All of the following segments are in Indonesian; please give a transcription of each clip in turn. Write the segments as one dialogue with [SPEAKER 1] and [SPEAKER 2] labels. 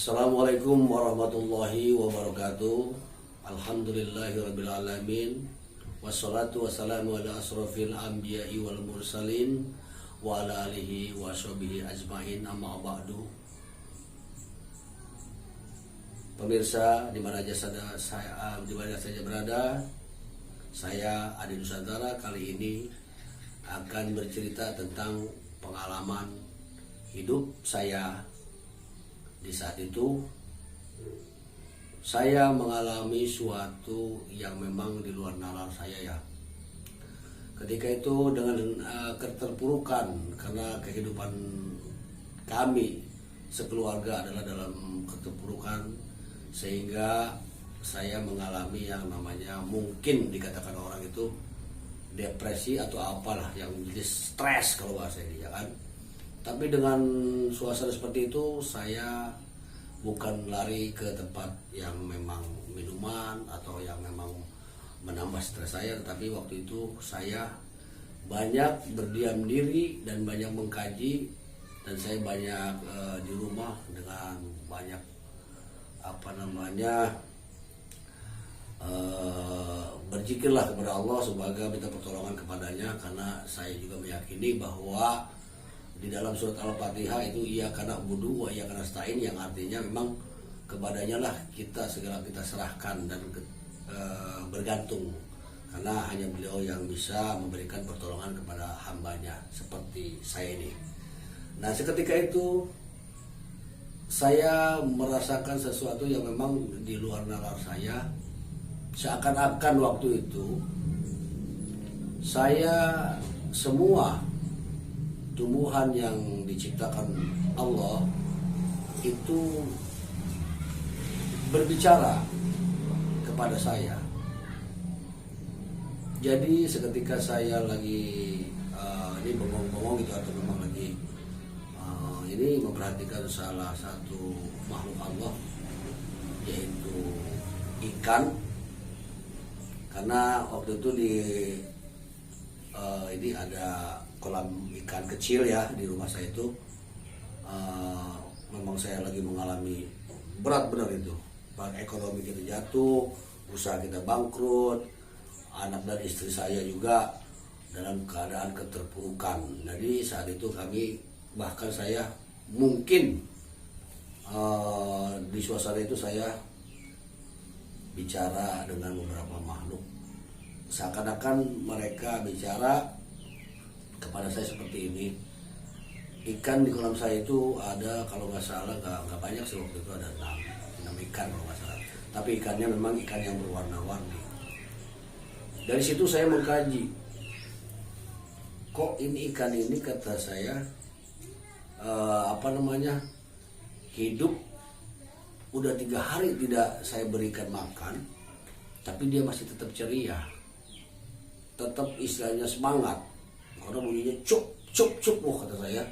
[SPEAKER 1] Assalamualaikum warahmatullahi wabarakatuh. Alhamdulillahirrabbilalamin. Wassalatu wassalamu ala asrafil anbiya'i wal mursalin wa ala alihi wa sahbihi ajma'in, amma ba'du. Pemirsa dimana saja berada, saya Adi Nusantara kali ini akan bercerita tentang pengalaman hidup saya. Di saat itu saya mengalami suatu yang memang di luar nalar saya ya. Ketika itu dengan keterpurukan, karena kehidupan kami sekeluarga adalah dalam keterpurukan, sehingga saya mengalami yang namanya mungkin dikatakan orang itu depresi atau apalah, yang jadi stres kalau bahasa ini ya kan. Tapi dengan suasana seperti itu, saya bukan lari ke tempat yang memang minuman atau yang memang menambah stres saya, tetapi waktu itu saya banyak berdiam diri dan banyak mengkaji, dan saya banyak di rumah dengan banyak berzikirlah kepada Allah sebagai minta pertolongan kepadanya, karena saya juga meyakini bahwa di dalam surat Al-Fatihah itu iyyaka na'budu wa iyyaka nasta'in, yang artinya memang kepadanya lah segala kita serahkan dan bergantung, karena hanya beliau yang bisa memberikan pertolongan kepada hambanya seperti saya ini. Nah, seketika itu saya merasakan sesuatu yang memang di luar nalar saya. Seakan-akan waktu itu saya semua tumbuhan yang diciptakan Allah itu berbicara kepada saya. Jadi seketika saya lagi ini bengong-bengong gitu, atau memang lagi ini memperhatikan salah satu makhluk Allah, yaitu ikan. Karena waktu itu ini ada kolam ikan kecil ya di rumah saya itu. Memang saya lagi mengalami berat benar itu. Ekonomi kita jatuh, usaha kita bangkrut, anak dan istri saya juga dalam keadaan keterpurukan. Jadi saat itu bahkan saya mungkin di suasana itu saya bicara dengan beberapa makhluk. Seakan-akan mereka bicara kepada saya seperti ini. Ikan di kolam saya itu ada, kalau nggak salah nggak banyak sih, waktu itu ada 6 ikan kalau nggak salah. Tapi ikannya memang ikan yang berwarna-warni. Dari situ saya mengkaji, kok ini ikan ini, kata saya, hidup udah 3 hari tidak saya berikan makan, tapi dia masih tetap ceria, tetap istilahnya semangat. Karena bunyinya cuk cuk cuk, kata saya,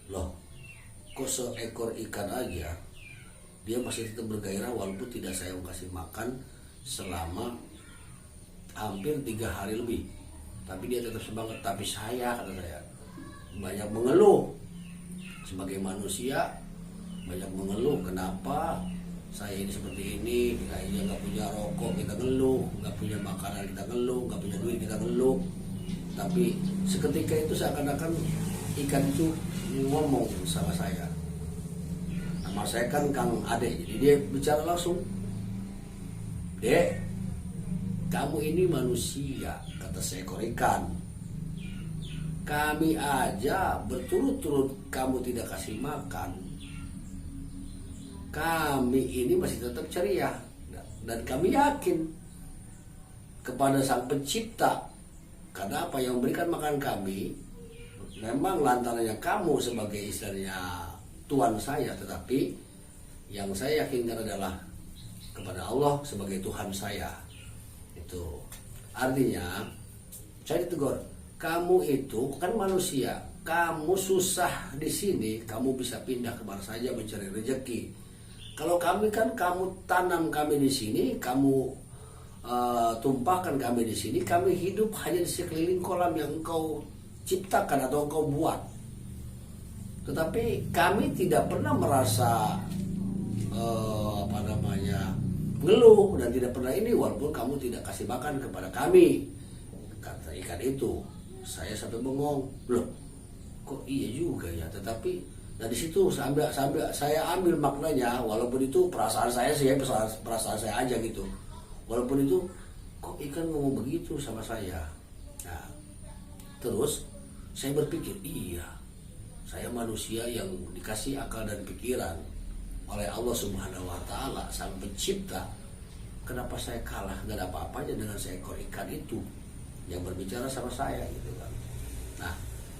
[SPEAKER 1] loh kok seekor ikan aja dia masih tetap bergairah walaupun tidak saya kasih makan selama hampir 3 hari lebih, tapi dia tetap semangat. Tapi saya, kata saya, banyak mengeluh sebagai manusia, banyak mengeluh kenapa saya ini seperti ini. Kayaknya nggak punya rokok kita ngeluh, nggak punya makanan kita ngeluh, nggak punya duit kita ngeluh. Tapi seketika itu seakan-akan ikan itu ngomong sama saya. Nama saya kan Kang Ade, jadi dia bicara langsung. Dek, kamu ini manusia, kata seekor ikan. Kami aja berturut-turut kamu tidak kasih makan, kami ini masih tetap ceria. Dan kami yakin kepada Sang Pencipta, karena apa yang memberikan makan kami memang lantarannya kamu sebagai istilahnya Tuhan saya, tetapi yang saya yakinkan adalah kepada Allah sebagai Tuhan saya. Itu artinya saya ditegur, kamu itu kan manusia, kamu susah di sini, kamu bisa pindah kemana saja mencari rezeki. Kalau kami kan kamu tanam kami di sini, kamu tumpahkan kami di sini, kami hidup hanya di sekeliling kolam yang engkau ciptakan atau engkau buat. Tetapi kami tidak pernah merasa apa namanya, ngeluh dan tidak pernah ini, walaupun kamu tidak kasih makan kepada kami, kata ikan itu. Saya sampai bengong, loh kok iya juga ya. Tetapi dari situ sambil saya ambil maknanya, walaupun itu perasaan saya sih, perasaan saya aja gitu, walaupun itu kok ikan ngomong begitu sama saya. Nah, terus saya berpikir, iya, saya manusia yang dikasih akal dan pikiran oleh Allah Subhanahu wa Ta'ala, Sang Pencipta. Kenapa saya kalah? Gak ada apa-apanya dengan seekor ikan itu yang berbicara sama saya gitu kan. Nah,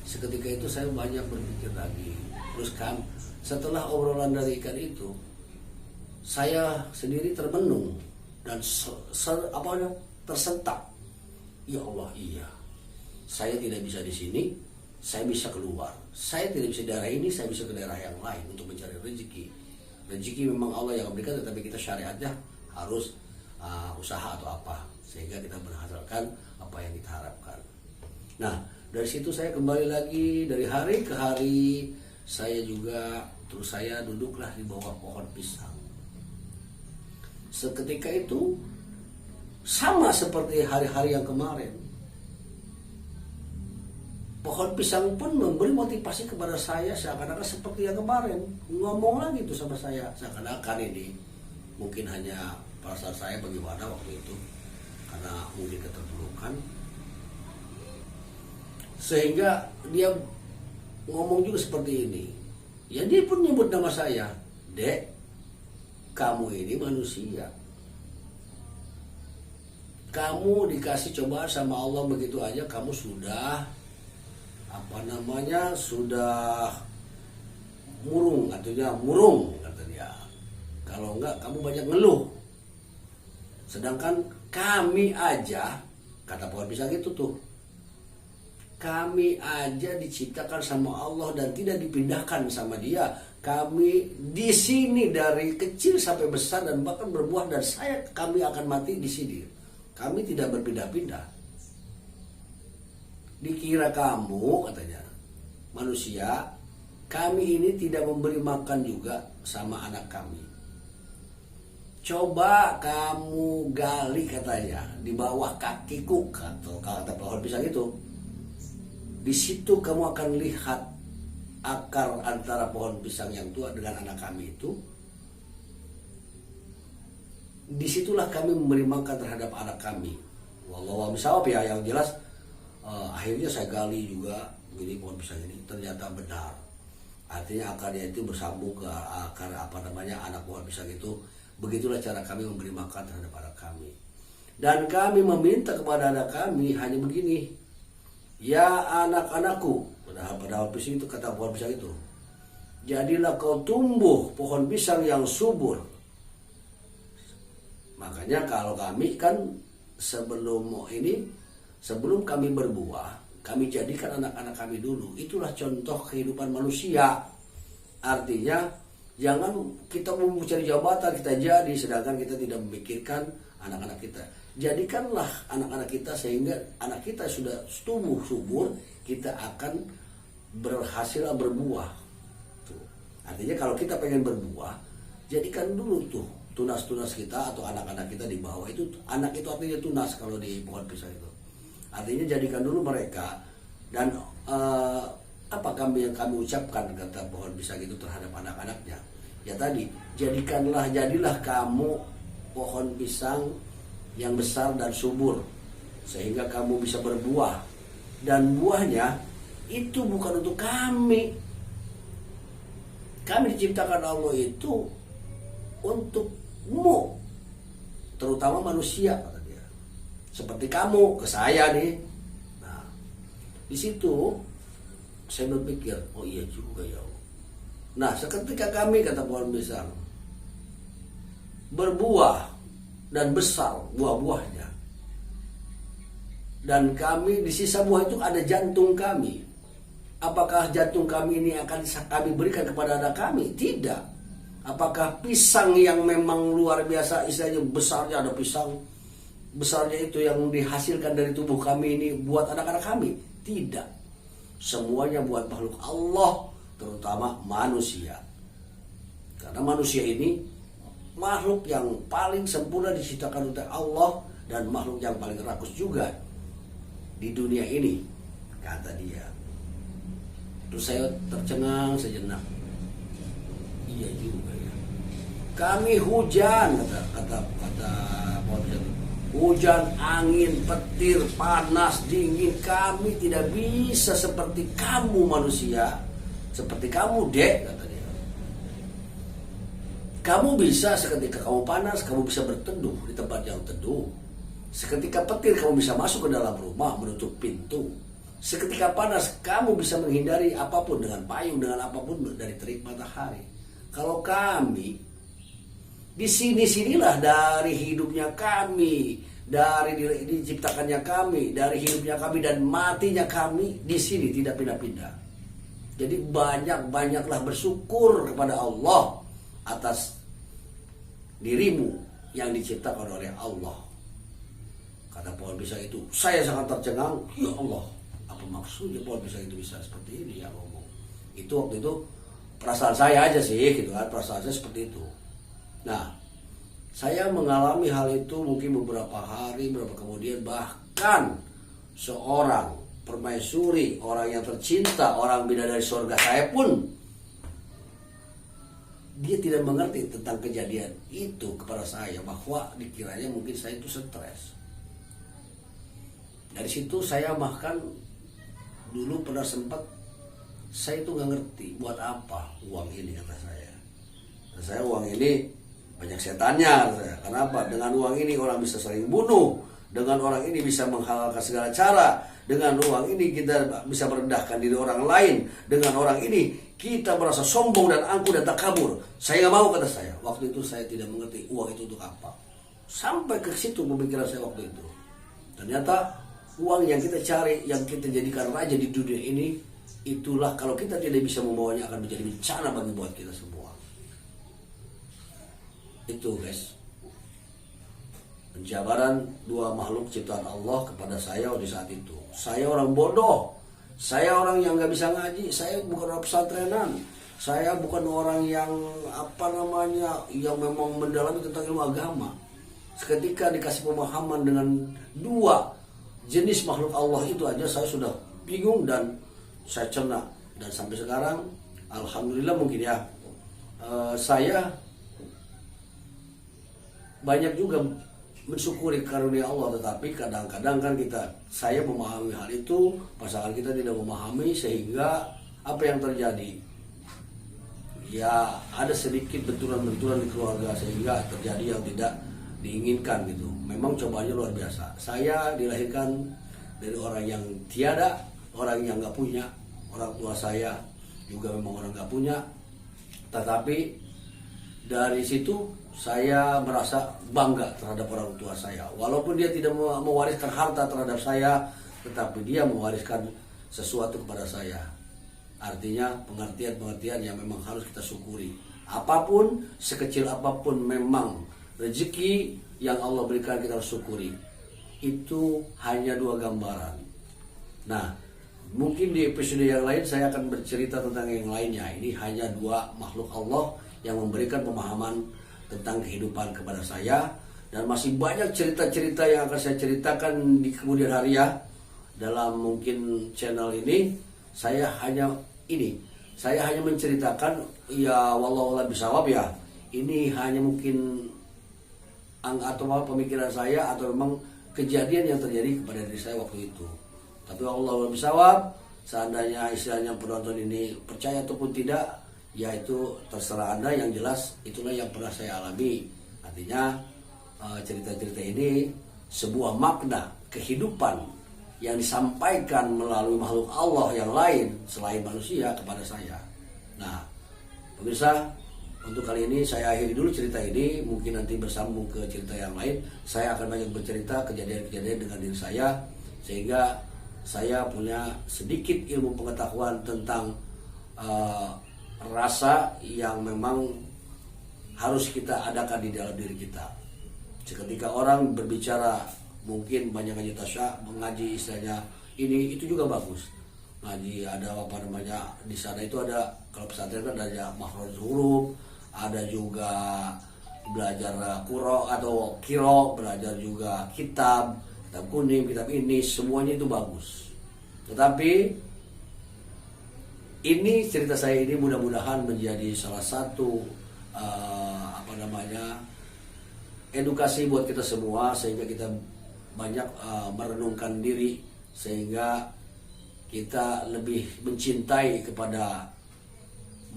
[SPEAKER 1] seketika itu saya banyak berpikir lagi. Terus kan setelah obrolan dari ikan itu, saya sendiri termenung dan tersentak. Ya Allah, iya. Saya tidak bisa di sini, saya bisa keluar. Saya tidak bisa di daerah ini, saya bisa ke daerah yang lain untuk mencari rezeki. Rezeki memang Allah yang memberikan, tetapi kita syariatnya harus usaha atau apa, sehingga kita menghasilkan apa yang kita harapkan. Nah, dari situ saya kembali lagi, dari hari ke hari saya juga, terus saya duduklah di bawah pohon pisang. Seketika itu sama seperti hari-hari yang kemarin, pohon pisang pun memberi motivasi kepada saya seakan-akan seperti yang kemarin. Ngomong lagi itu sama saya, seakan-akan ini mungkin hanya perasaan saya bagaimana waktu itu, karena mungkin keterpurukan. Sehingga dia ngomong juga seperti ini. Ya dia pun nyebut nama saya, Dek, kamu ini manusia. Kamu dikasih cobaan sama Allah begitu aja, kamu sudah sudah murung, katanya murung kata dia. Kalau enggak kamu banyak ngeluh. Sedangkan kami aja, kata pohon pisang itu tuh, kami aja diciptakan sama Allah dan tidak dipindahkan sama Dia. Kami di sini dari kecil sampai besar dan bahkan berbuah, dan kami akan mati di sini. Kami tidak berpindah-pindah. Dikira kamu, katanya, manusia, kami ini tidak memberi makan juga sama anak kami. Coba kamu gali, katanya, di bawah kakiku, kata pohon pisang itu. Di situ kamu akan lihat akar antara pohon pisang yang tua dengan anak kami itu. Disitulah kami memberi makan terhadap anak kami. Wallahu a'lam bishawab ya, yang jelas. Akhirnya saya gali juga begini pohon pisang ini, ternyata benar. Artinya akarnya itu bersambung ke akar anak pohon pisang itu. Begitulah cara kami memberi makan terhadap anak kami. Dan kami meminta kepada anak kami hanya begini, ya anak-anakku, pada pisang itu, kata pohon pisang itu, jadilah kau tumbuh pohon pisang yang subur. Makanya kalau kami kan sebelum kami berbuah, kami jadikan anak-anak kami dulu. Itulah contoh kehidupan manusia. Artinya jangan kita mau mencari jabatan kita jadi, sedangkan kita tidak memikirkan anak-anak kita. Jadikanlah anak-anak kita sehingga anak kita sudah tumbuh subur, kita akan berhasil berbuah. Tuh. Artinya kalau kita pengen berbuah, jadikan dulu tuh tunas-tunas kita atau anak-anak kita di bawah itu. Anak itu artinya tunas kalau di pohon pisang itu. Artinya jadikan dulu mereka. Dan apa yang kami ucapkan, kata pohon pisang itu terhadap anak-anaknya, ya tadi, jadilah kamu pohon pisang yang besar dan subur sehingga kamu bisa berbuah, dan buahnya itu bukan untuk kami diciptakan Allah itu untukmu, terutama manusia, kata dia, seperti kamu ke saya nih. Nah, di situ saya berpikir, oh iya juga ya. Nah, seketika kami, kata pohon pisang, berbuah dan besar buah-buahnya, dan kami di sisa buah itu ada jantung kami. Apakah jantung kami ini akan kami berikan kepada anak kami? Tidak. Apakah pisang yang memang luar biasa, istilahnya besarnya, ada pisang besarnya itu yang dihasilkan dari tubuh kami ini buat anak-anak kami? Tidak. Semuanya buat makhluk Allah, terutama manusia. Karena manusia ini makhluk yang paling sempurna diciptakan oleh Allah dan makhluk yang paling rakus juga di dunia ini, kata dia. Terus saya tercengang sejenak. Iya juga ya. Kami hujan, kata pohon pisang. Hujan, angin, petir, panas, dingin, kami tidak bisa seperti kamu manusia. Seperti kamu, Dek, kata dia. Kamu bisa seketika kamu panas, kamu bisa berteduh di tempat yang teduh. Seketika petir, kamu bisa masuk ke dalam rumah, menutup pintu. Seketika panas, kamu bisa menghindari apapun dengan payung, dengan apapun dari terik matahari. Kalau kami, di sinilah dari hidupnya kami, dari diciptakannya kami, dari hidupnya kami dan matinya kami, di sini tidak pindah-pindah. Jadi banyaklah bersyukur kepada Allah atas dirimu yang diciptakan oleh Allah. Kata pohon pisang itu, saya sangat tercengang. Ya Allah, apa maksudnya pohon pisang itu bisa seperti ini ya ngomong. Itu waktu itu perasaan saya aja sih gitu kan, perasaan saya seperti itu. Nah, saya mengalami hal itu mungkin beberapa hari, beberapa kemudian, bahkan seorang permaisuri, orang yang tercinta, orang bidadari surga saya pun, dia tidak mengerti tentang kejadian itu kepada saya, bahwa dikiranya mungkin saya itu stres. Dari situ saya bahkan dulu pernah sempat, saya itu nggak ngerti buat apa uang ini, kata saya. Dan saya uang ini banyak setannya, saya. Kenapa? Dengan uang ini orang bisa saling bunuh, dengan orang ini bisa menghalalkan segala cara, dengan uang ini kita bisa merendahkan diri orang lain, dengan orang ini kita merasa sombong dan angkuh dan takabur. Saya nggak mau, kata saya. Waktu itu saya tidak mengerti uang itu untuk apa. Sampai ke situ pemikiran saya waktu itu. Ternyata uang yang kita cari, yang kita jadikan raja di dunia ini, itulah kalau kita tidak bisa membawanya akan menjadi bencana bagi buat kita semua. Itu guys, penjabaran dua makhluk ciptaan Allah kepada saya di saat itu. Saya orang bodoh, saya orang yang nggak bisa ngaji, saya bukan orang pesantrenan, saya bukan orang yang yang memang mendalami tentang ilmu agama. Seketika dikasih pemahaman dengan dua jenis makhluk Allah itu aja, saya sudah bingung dan saya cerna. Dan sampai sekarang alhamdulillah mungkin ya, saya banyak juga mensyukuri karunia Allah. Tetapi kadang-kadang kan saya memahami hal itu, pasangan kita tidak memahami, sehingga apa yang terjadi, ya ada sedikit benturan-benturan di keluarga, sehingga terjadi yang tidak diinginkan gitu. Memang cobaannya luar biasa. Saya dilahirkan dari orang yang tiada, orang yang nggak punya. Orang tua saya juga memang orang nggak punya. Tetapi dari situ saya merasa bangga terhadap orang tua saya. Walaupun dia tidak mewariskan harta terhadap saya, tetapi dia mewariskan sesuatu kepada saya. Artinya pengertian-pengertian yang memang harus kita syukuri. Apapun, sekecil apapun memang rezeki yang Allah berikan, kita harus syukuri. Itu hanya dua gambaran. Nah, mungkin di episode yang lain saya akan bercerita tentang yang lainnya. Ini hanya dua makhluk Allah yang memberikan pemahaman tentang kehidupan kepada saya. Dan masih banyak cerita-cerita yang akan saya ceritakan di kemudian hari ya. Dalam mungkin channel ini, saya hanya menceritakan, ya wallahu a'lam bishawab ya. Ini hanya mungkin atau pemikiran saya, atau memang kejadian yang terjadi kepada diri saya waktu itu. Tapi Allah bisawab, seandainya istilahnya penonton ini percaya ataupun tidak, ya itu terserah Anda. Yang jelas itulah yang pernah saya alami. Artinya cerita-cerita ini sebuah makna kehidupan yang disampaikan melalui makhluk Allah yang lain selain manusia kepada saya. Nah, pemirsa, untuk kali ini saya akhiri dulu cerita ini. Mungkin nanti bersambung ke cerita yang lain. Saya akan banyak bercerita kejadian-kejadian dengan diri saya, sehingga saya punya sedikit ilmu pengetahuan tentang rasa yang memang harus kita adakan di dalam diri kita. Seketika orang berbicara, mungkin banyak ngaji tasya, mengaji istilahnya ini itu juga bagus. Ngaji ada di sana itu ada, kalau pesantren kan ada makhraj huruf, ada juga belajar kuro atau kiro, belajar juga kitab kuning, kitab ini, semuanya itu bagus. Tetapi ini cerita saya ini mudah-mudahan menjadi salah satu edukasi buat kita semua, sehingga kita banyak merenungkan diri, sehingga kita lebih mencintai kepada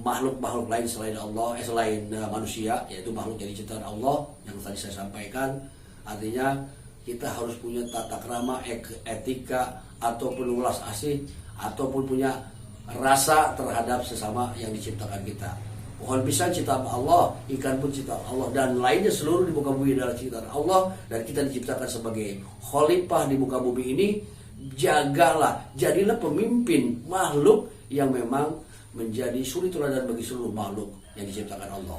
[SPEAKER 1] makhluk-makhluk lain selain Allah, selain manusia, yaitu makhluk jadi ciptaan Allah yang tadi saya sampaikan. Artinya kita harus punya tata krama, etika, ataupun ulas asih, ataupun punya rasa terhadap sesama yang diciptakan kita. Pohon pisang ciptaan Allah, ikan pun ciptaan Allah, dan lainnya seluruh di muka bumi adalah ciptaan Allah, dan kita diciptakan sebagai khalifah di muka bumi ini. Jagalah, jadilah pemimpin makhluk yang memang menjadi suri teladan bagi seluruh makhluk yang diciptakan Allah.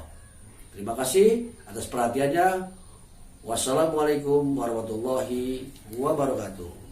[SPEAKER 1] Terima kasih atas perhatiannya. Wassalamualaikum warahmatullahi wabarakatuh.